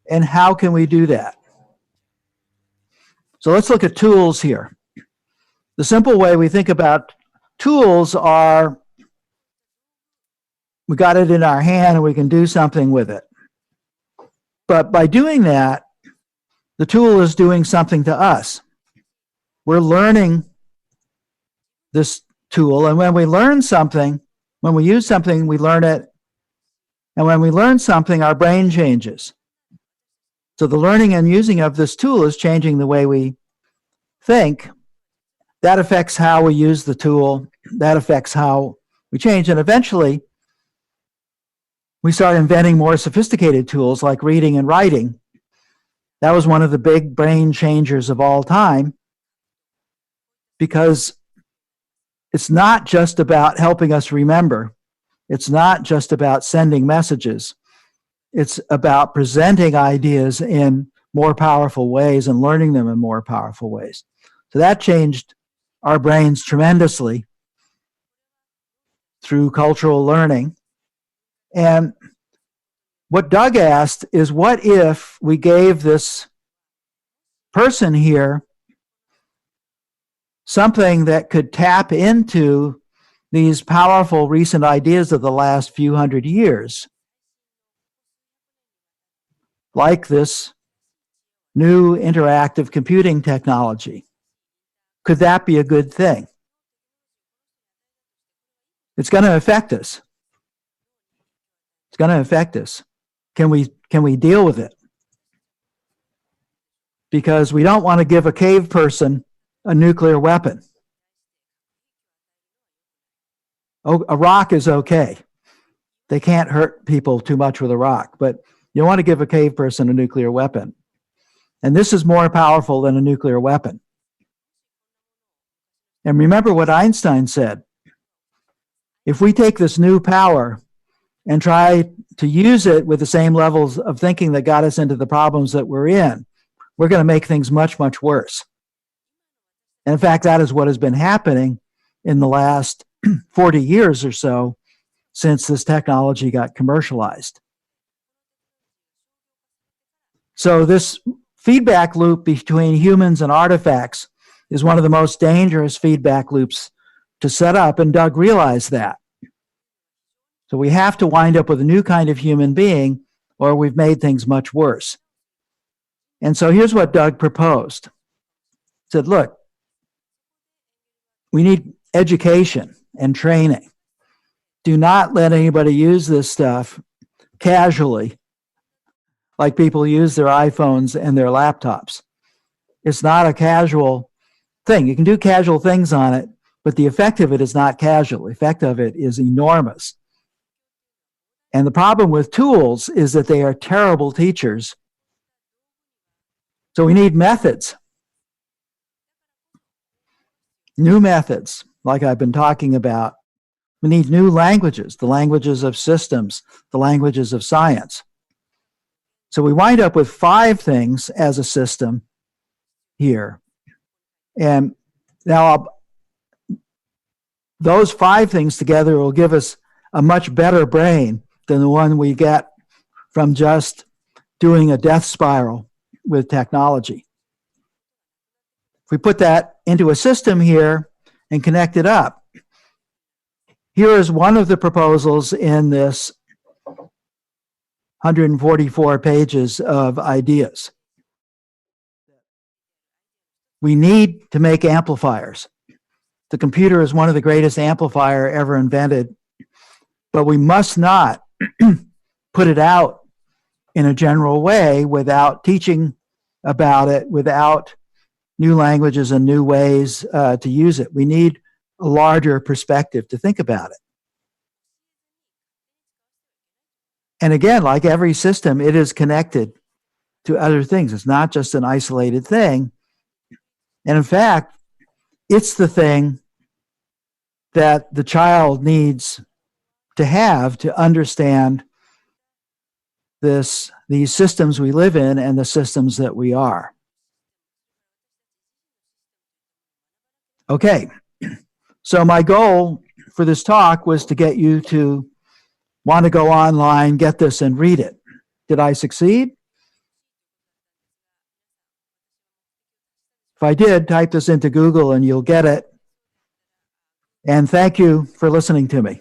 And how can we do that? So let's look at tools here. The simple way we think about tools are, we got it in our hand and we can do something with it. But by doing that, the tool is doing something to us. We're learning this tool, and when we learn something, when we use something, we learn it. And when we learn something, our brain changes. So the learning and using of this tool is changing the way we think. That affects how we use the tool. That affects how we change. And eventually, we start inventing more sophisticated tools like reading and writing. That was one of the big brain changers of all time, because it's not just about helping us remember. It's not just about sending messages. It's about presenting ideas in more powerful ways and learning them in more powerful ways. So that changed our brains tremendously through cultural learning. And what Doug asked is, what if we gave this person here something that could tap into these powerful recent ideas of the last few hundred years, like this new interactive computing technology? Could that be a good thing? It's going to affect us. It's going to affect us. Can we deal with it? Because we don't want to give a cave person a nuclear weapon. Oh, a rock is okay. They can't hurt people too much with a rock, but you don't want to give a cave person a nuclear weapon. And this is more powerful than a nuclear weapon. And remember what Einstein said. If we take this new power and try to use it with the same levels of thinking that got us into the problems that we're in, we're going to make things much, much worse. And in fact, that is what has been happening in the last 40 years or so since this technology got commercialized. So this feedback loop between humans and artifacts is one of the most dangerous feedback loops to set up, and Doug realized that. So we have to wind up with a new kind of human being, or we've made things much worse. And so here's what Doug proposed. He said, look, we need education and training. Do not let anybody use this stuff casually, like people use their iPhones and their laptops. It's not a casual thing. You can do casual things on it, but the effect of it is not casual. The effect of it is enormous. And the problem with tools is that they are terrible teachers. So we need methods. New methods, like I've been talking about. We need new languages, the languages of systems, the languages of science. So we wind up with 5 things as a system here. And now those 5 things together will give us a much better brain than the one we get from just doing a death spiral with technology. If we put that into a system here and connect it up, here is one of the proposals in this 144 pages of ideas. We need to make amplifiers. The computer is one of the greatest amplifiers ever invented, but we must not put it out in a general way without teaching about it, without new languages and new ways to use it. We need a larger perspective to think about it. And again, like every system, it is connected to other things. It's not just an isolated thing. And in fact, it's the thing that the child needs to have to understand these systems we live in and the systems that we are. Okay, so my goal for this talk was to get you to want to go online, get this, and read it. Did I succeed? If I did, type this into Google and you'll get it. And thank you for listening to me.